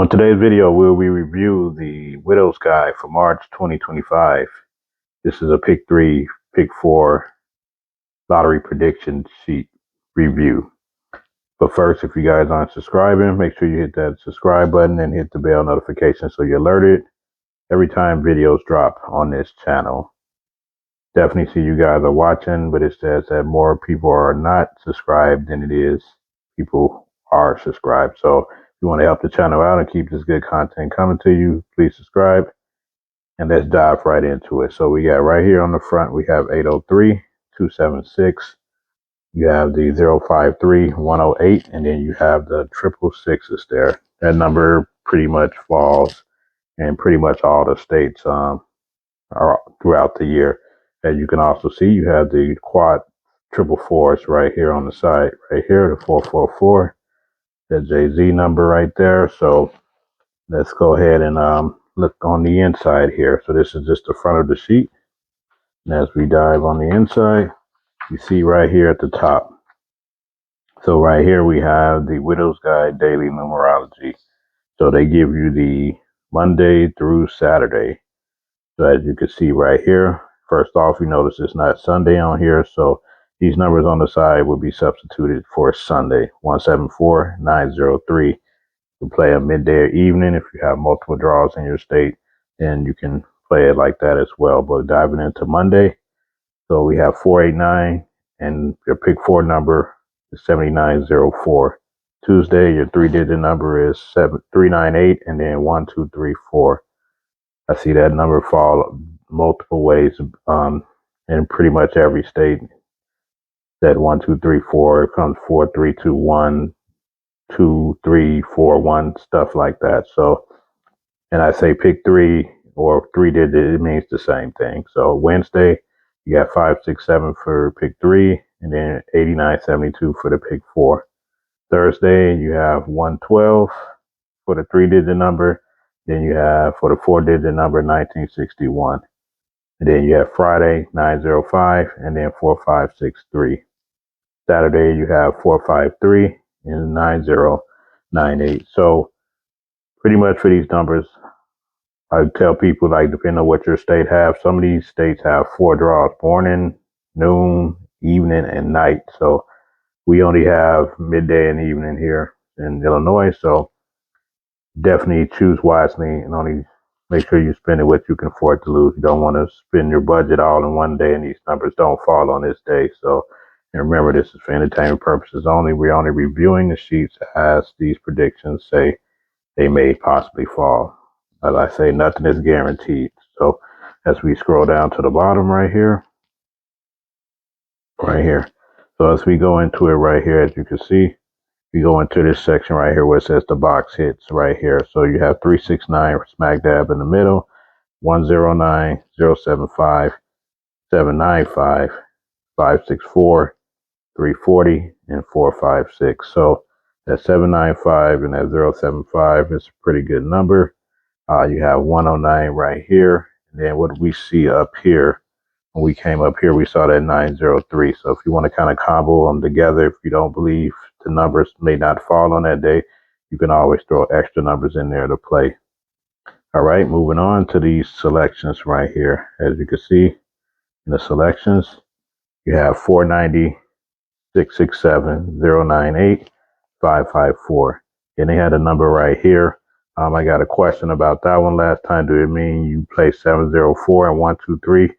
On today's video, we review the Widow's Guide for March 2025. This is a pick 3, pick 4 lottery prediction sheet review. But first, if you guys aren't subscribing, make sure you hit that subscribe button and hit the bell notification so you're alerted every time videos drop on this channel. Definitely see you guys are watching, but it says that more people are not subscribed than it is people are subscribed. So if you want to help the channel out and keep this good content coming to you, please subscribe. And let's dive right into it. So we got right here on the front, we have 803, 276. You have the 053, 108, and then you have the triple sixes there. That number pretty much falls in pretty much all the states are throughout the year. As you can also see, you have the quad triple fours right here on the side, right here, the 444, the Jay-Z number right there. So let's go ahead and look on the inside here. So this is just the front of the sheet. And as we dive on the inside, you see right here at the top. So right here we have the Widow's Guide Daily Numerology. So they give you the Monday through Saturday. So as you can see right here, first off, you notice it's not Sunday on here. So these numbers on the side will be substituted for Sunday. 174, 903. You can play a midday or evening. If you have multiple draws in your state, then you can play it like that as well. But diving into Monday, so we have 489, and your pick 4 number is 7904. Tuesday, your 3-digit number is 398, and then 1234. I see that number fall multiple ways in pretty much every state. That 1, 2, 3, 4 comes 4, 3, 2, 1, 2, 3, 4, 1, stuff like that. So, and I say pick 3 or 3-digit, it means the same thing. So Wednesday, you got 567 for pick 3, and then 8972 for the pick 4. Thursday, you have 112 for the 3-digit number. Then you have for the 4-digit number 1961. And then you have Friday 905 and then 4563. Saturday you have 453 and 9098. So pretty much for these numbers, I tell people, like, depending on what your state have, some of these states have 4 draws: morning, noon, evening, and night. So we only have midday and evening here in Illinois. So definitely choose wisely and only make sure you spend it what you can afford to lose. You don't want to spend your budget all in one day and these numbers don't fall on this day. So, and remember, this is for entertainment purposes only. We're only reviewing the sheets as these predictions say they may possibly fall. As I say, nothing is guaranteed. So as we scroll down to the bottom right here. So as we go into it right here, as you can see, we go into this section right here where it says the box hits right here. So you have 369 smack dab in the middle, 109, 075, 795, 564, 340, and 456. So that 795 and that 075 is a pretty good number. You have 109 right here. And then what we see up here, when we came up here, we saw that 903. So if you want to kind of combo them together, if you don't believe the numbers may not fall on that day, you can always throw extra numbers in there to play. All right, moving on to these selections right here. As you can see in the selections, you have 490, 667, 098, 554. And they had a number right here. I got a question about that one last time. Do it mean you play 704 and 123?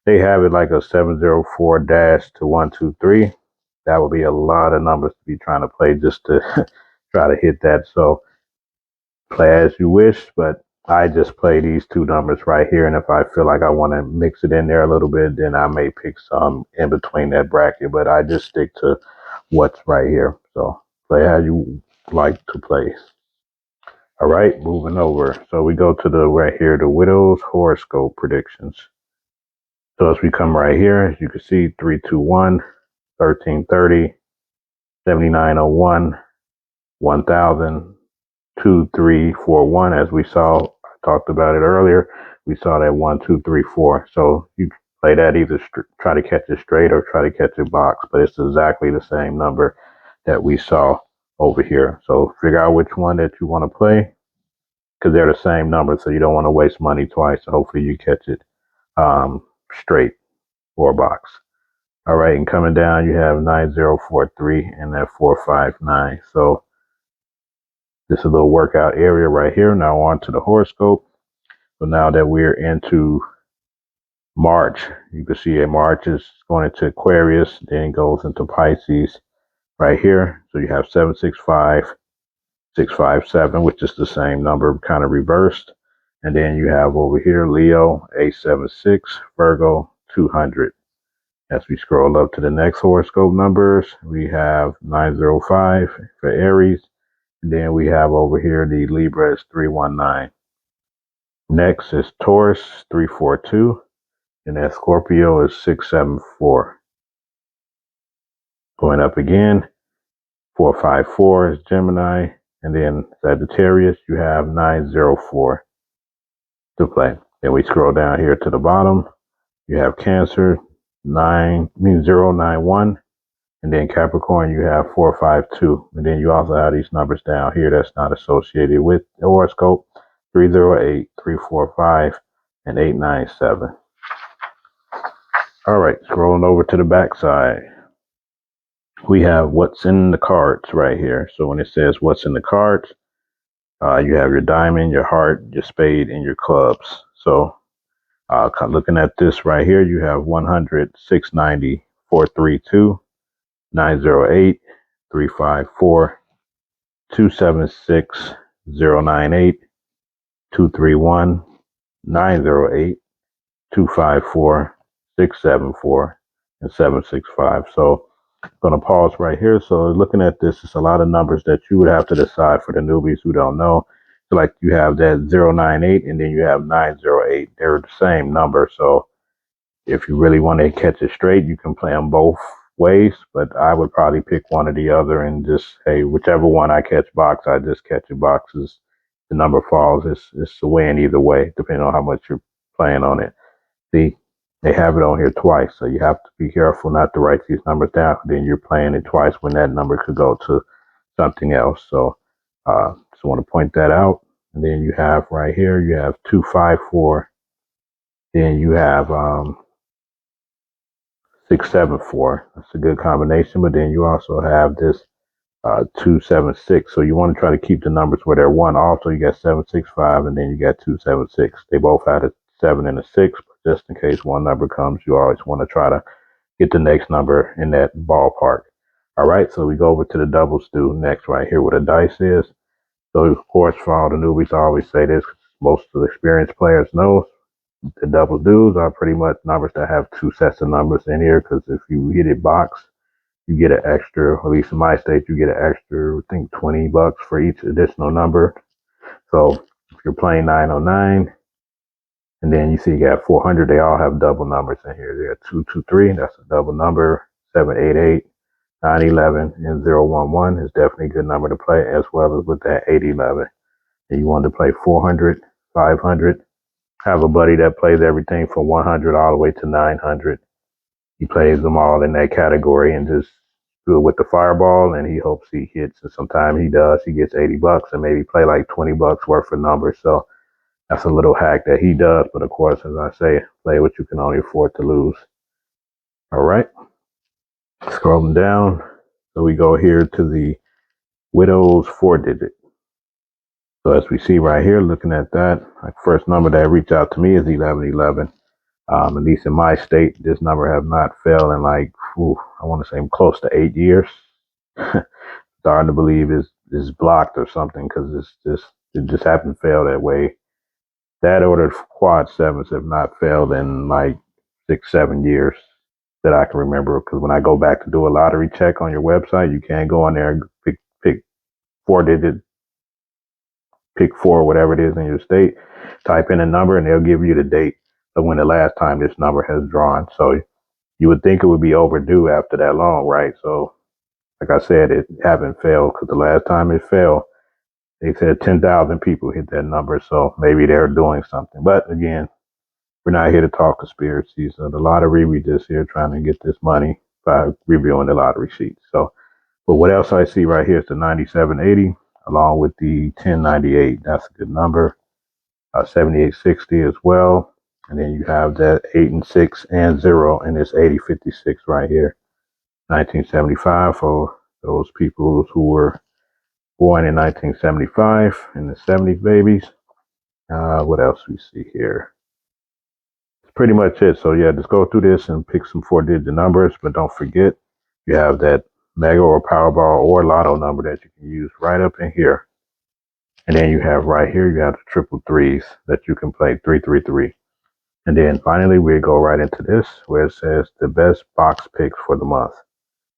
They have it like a 704 dash to 123. That would be a lot of numbers to be trying to play just to try to hit that. So play as you wish, but I just play these 2 numbers right here. And if I feel like I want to mix it in there a little bit, then I may pick some in between that bracket, but I just stick to what's right here. So play how you like to play. All right, moving over. So we go to the right here, the Widow's Horoscope predictions. So as we come right here, as you can see, 321, 1330, 7901, 1000, 2341. As we saw, I talked about it earlier. We saw that 1, 2, 3, 4. So you play that either try to catch it straight or try to catch a box, but it's exactly the same number that we saw over here. So figure out which one that you want to play. because they're the same number, so you don't want to waste money twice. So hopefully you catch it straight or box. All right, and coming down, you have 9043 and that 459. So this is a little workout area right here. Now on to the horoscope. So now that we're into March, you can see March is going into Aquarius, then goes into Pisces right here. So you have 765, 657, which is the same number, kind of reversed. And then you have over here Leo, 876, Virgo, 200. As we scroll up to the next horoscope numbers, we have 905 for Aries. And then we have over here the Libra is 319. Next is Taurus, 342. And that Scorpio is 674. Going up again, 454 is Gemini. And then Sagittarius, you have 904 to play. Then we scroll down here to the bottom. You have Cancer, 091. And then Capricorn, you have 452. And then you also have these numbers down here that's not associated with the horoscope, 308, 345, and 897. All right, scrolling over to the back side. We have what's in the cards right here. So when it says what's in the cards, you have your diamond, your heart, your spade, and your clubs. So looking at this right here, you have 100, 690, 432, 908, 354, 276, 098, 231, 908, 254, 674, and 765. So I'm going to pause right here. So looking at this, it's a lot of numbers that you would have to decide for the newbies who don't know. So like you have that 098 and then you have 908. They're the same number. So if you really want to catch it straight, you can play them both ways, but I would probably pick one or the other and just, hey, whichever one I catch box, I just catch your boxes. The number falls, it's a win either way, depending on how much you're playing on it. See, they have it on here twice, so you have to be careful not to write these numbers down. Then you're playing it twice when that number could go to something else. So just want to point that out. And then you have right here, you have 254. Then you have 674. That's a good combination. But then you also have this 276. So you want to try to keep the numbers where they're one. Also, you got 765, and then you got 276. They both had a 7 and a 6, but just in case one number comes, you always want to try to get the next number in that ballpark. All right, so we go over to the doubles do next right here where the dice is. So of course, for all the newbies, I always say this, most of the experienced players know the double dues are pretty much numbers that have two sets of numbers in here, because if you hit it box, you get an extra, at least in my state, you get an extra, I think, $20 for each additional number. So if you're playing 909, and then you see you got 400, they all have double numbers in here. They got 223, that's a double number, 788, 911, and 011 is definitely a good number to play, as well as with that 811. And you want to play 400, 500. Have a buddy that plays everything from 100 all the way to 900. He plays them all in that category and just do it with the fireball, and he hopes he hits. And sometimes he does. He gets $80 and maybe play like $20 worth of numbers. So that's a little hack that he does. But of course, as I say, play what you can only afford to lose. All right. Scrolling down. So we go here to the Widow's 4-digit. So as we see right here, looking at that, like first number that reached out to me is 1111. At least in my state, this number have not failed in like, I want to say close to 8 years. Starting to believe is blocked or something, because it just happened to fail that way. That ordered quad sevens have not failed in like 6-7 years that I can remember. Because when I go back to do a lottery check on your website, you can't go on there and pick 4-digit, pick 4, whatever it is in your state, type in a number, and they'll give you the date of when the last time this number has drawn. So you would think it would be overdue after that long, right? So like I said, it haven't failed, because the last time it failed, they said 10,000 people hit that number. So maybe they're doing something. But again, we're not here to talk conspiracies. So the lottery, we just here trying to get this money by reviewing the lottery sheets. So, but what else I see right here is the 9780. along with the 1098. That's a good number. 7860 as well. And then you have that 8 and 6 and 0, and it's 8056 right here. 1975 for those people who were born in 1975 in the 70s babies. What else we see here? It's pretty much it. So yeah, just go through this and pick some 4-digit numbers, but don't forget you have that Mega or Powerball or Lotto number that you can use right up in here. And then you have right here, you have the triple threes that you can play 333. And then finally, we go right into this where it says the best box picks for the month.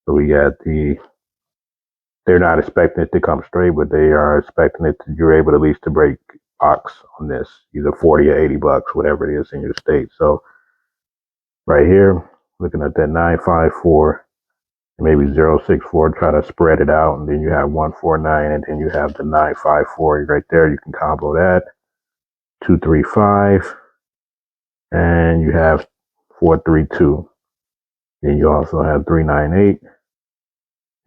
So we got they're not expecting it to come straight, but they are expecting it to, you're able at least to break box on this, either 40 or 80 bucks, whatever it is in your state. So right here, looking at that 954, maybe 064, try to spread it out. And then you have 149, and then you have the 954 right there. You can combo that. 235, and you have 432. Then you also have 398.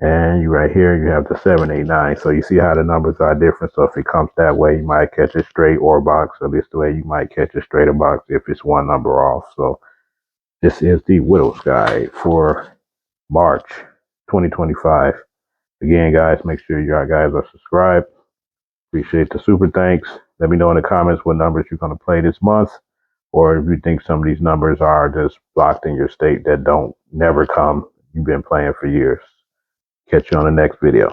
And you right here, you have the 789. So you see how the numbers are different. So if it comes that way, you might catch it straight or box. Or this way, you might catch a straight or box if it's one number off. So this is the Widow's Guide for March 2025. Again, guys, make sure you guys are subscribed. Appreciate the super thanks. Let me know in the comments what numbers you're going to play this month, or if you think some of these numbers are just blocked in your state that don't never come. You've been playing for years. Catch you on the next video.